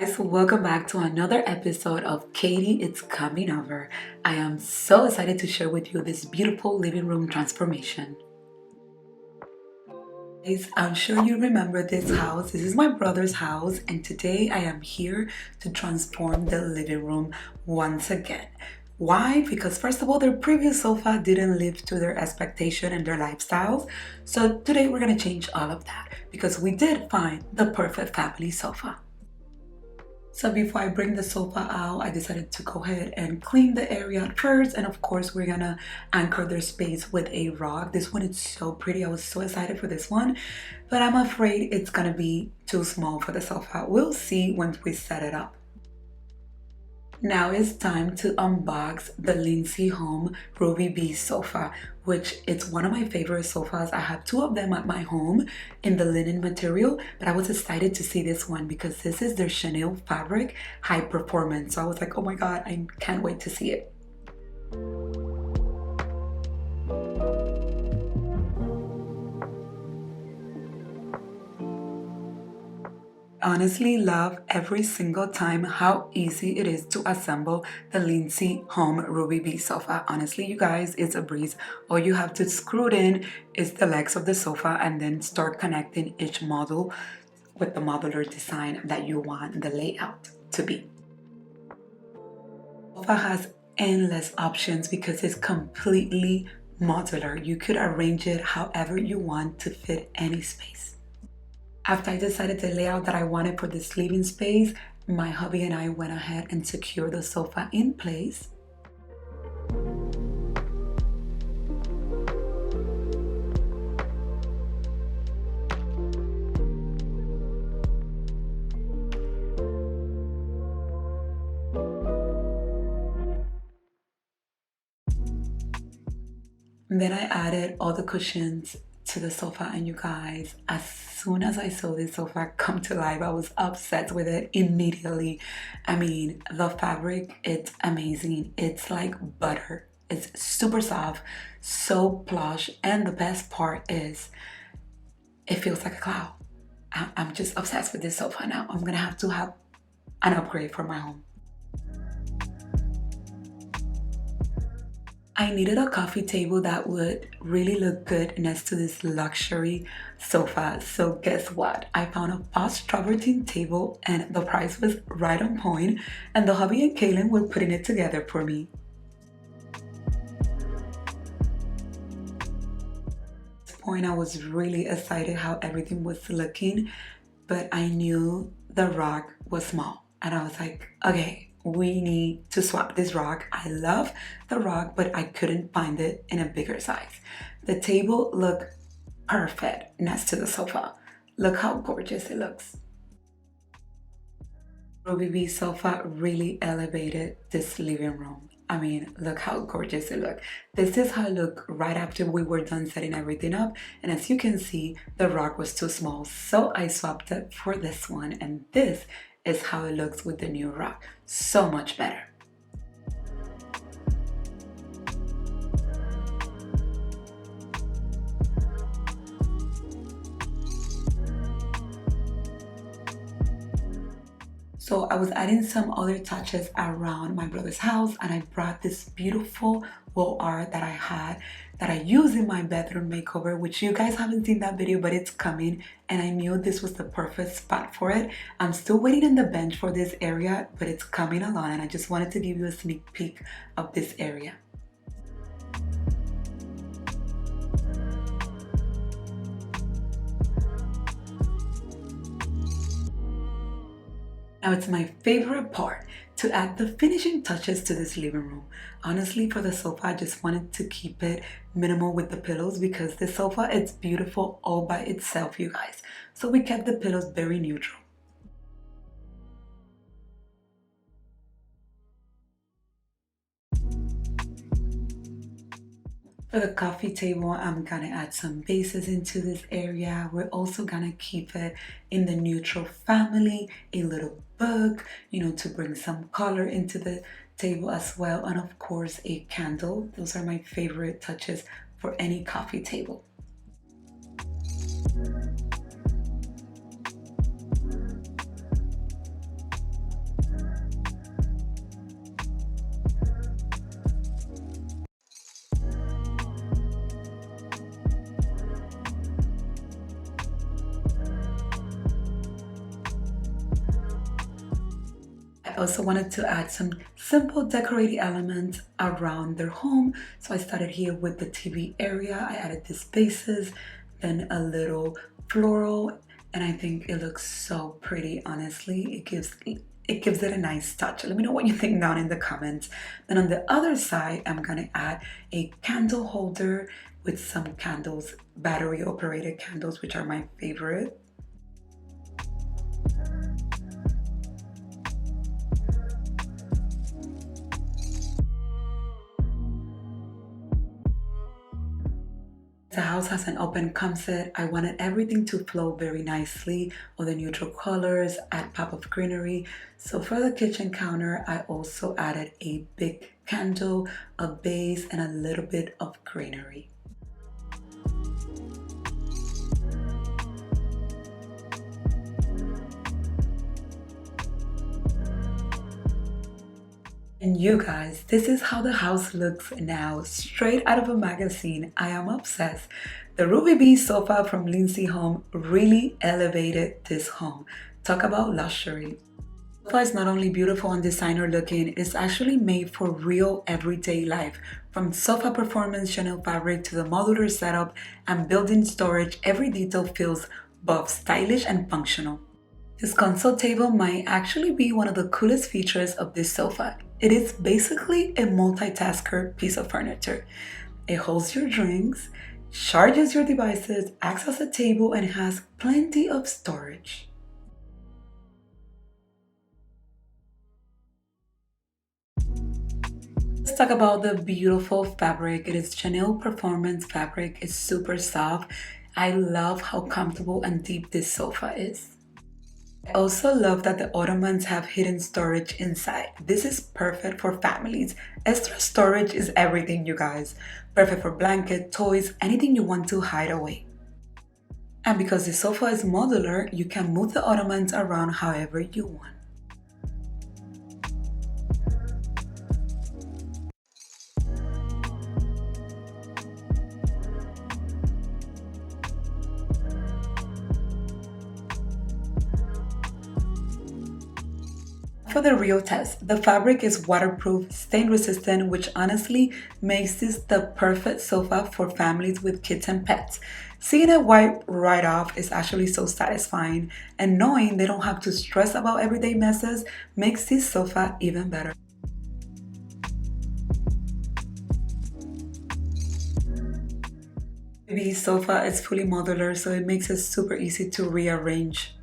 guys, welcome back to another episode of Katie It's Coming Over. I am so excited to share with you this beautiful living room transformation. Guys, I'm sure you remember this house. This is my brother's house, and today I am here to transform the living room once again. Why? Because first of all, their previous sofa didn't live to their expectation and their lifestyles. So today we're gonna change all of that because we did find the perfect family sofa. So before I bring the sofa out, I decided to go ahead and clean the area first. And of course, we're gonna anchor their space with a rug. This one is so pretty. I was so excited for this one, but I'm afraid it's gonna be too small for the sofa. We'll see once we set it up. Now it's time to unbox the Lindsay Home RUBIK V sofa, which is one of my favorite sofas. I have two of them at my home in the linen material, but I was excited to see this one because this is their Chanel fabric high performance. So I was like, oh my God, I can't wait to see it. Honestly love every single time how easy it is to assemble the Lindsay Home RUBIK V sofa. Honestly, you guys, it's a breeze. All you have to screw it in is the legs of the sofa and then start connecting each model with the modular design that you want the layout to be. The sofa has endless options because it's completely modular. You could arrange it however you want to fit any space. After I decided the layout that I wanted for this living space, my hubby and I went ahead and secured the sofa in place. Then I added all the cushions to the sofa, and you guys, as soon as I saw this sofa come to life, I was obsessed with it immediately. I mean, the fabric, it's amazing. It's like butter. It's super soft, so plush, and the best part is it feels like a cloud. I'm just obsessed with this sofa now. I'm gonna have to have an upgrade for my home. I needed a coffee table that would really look good next to this luxury sofa. So guess what? I found a Posh travertine table and the price was right on point, and the hubby and Kaylin were putting it together for me. At this point, I was really excited how everything was looking, but I knew the rug was small and I was like, okay, we need to swap this rug. I love the rug, but I couldn't find it in a bigger size. The table looked perfect next to the sofa. Look how gorgeous it looks. RUBIK V sofa really elevated this living room. I mean, look how gorgeous it looked. This is how it looked right after we were done setting everything up. And as you can see, the rug was too small. So I swapped it for this one. And this is how it looks with the new rug. So much better. So I was adding some other touches around my brother's house, and I brought this beautiful wall art that I had that I use in my bedroom makeover, which you guys haven't seen that video, but it's coming, and I knew this was the perfect spot for it. I'm still waiting on the bench for this area, but it's coming along, and I just wanted to give you a sneak peek of this area. Now it's my favorite part to add the finishing touches to this living room. Honestly, for the sofa, I just wanted to keep it minimal with the pillows because the sofa, it's beautiful all by itself, you guys. So we kept the pillows very neutral. For the coffee table, I'm gonna add some bases into this area. We're also gonna keep it in the neutral family, a little book, to bring some color into the table as well. And of course, a candle. Those are my favorite touches for any coffee table. also wanted to add some simple decorating elements around their home. So I started here with the TV area. I added these bases, then a little floral, and I think it looks so pretty, honestly. It gives it a nice touch. Let me know what you think down in the comments. Then on the other side, I'm gonna add a candle holder with some candles, battery operated candles, which are my favorite. The house has an open concept. I wanted everything to flow very nicely with the neutral colors, add pop of greenery. So for the kitchen counter, I also added a big candle, a base, and a little bit of greenery. And you guys, this is how the house looks now, straight out of a magazine. I am obsessed. The RUBIK V sofa from Lindsay Home really elevated this home. Talk about luxury. The sofa is not only beautiful and designer looking, it's actually made for real everyday life. From sofa performance Chanel fabric to the modular setup and built-in storage, every detail feels both stylish and functional. This console table might actually be one of the coolest features of this sofa. It is basically a multitasker piece of furniture. It holds your drinks, charges your devices, acts as a table, and has plenty of storage. Let's talk about the beautiful fabric. It is Chanel Performance fabric. It's super soft. I love how comfortable and deep this sofa is. I also love that the ottomans have hidden storage inside. This is perfect for families. Extra storage is everything, you guys. Perfect for blanket, toys, anything you want to hide away. And because the sofa is modular, you can move the ottomans around however you want. For the real test, the fabric is waterproof, stain resistant, which honestly makes this the perfect sofa for families with kids and pets. Seeing it wipe right off is actually so satisfying, and knowing they don't have to stress about everyday messes makes this sofa even better. The sofa is fully modular, so it makes it super easy to rearrange.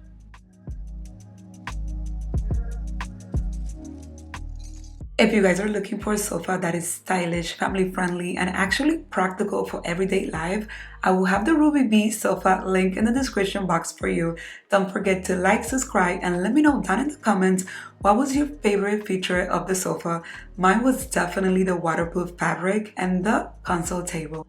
If you guys are looking for a sofa that is stylish, family friendly, and actually practical for everyday life, I will have the RUBIK V sofa link in the description box for you. Don't forget to like, subscribe, and let me know down in the comments what was your favorite feature of the sofa. Mine was definitely the waterproof fabric and the console table.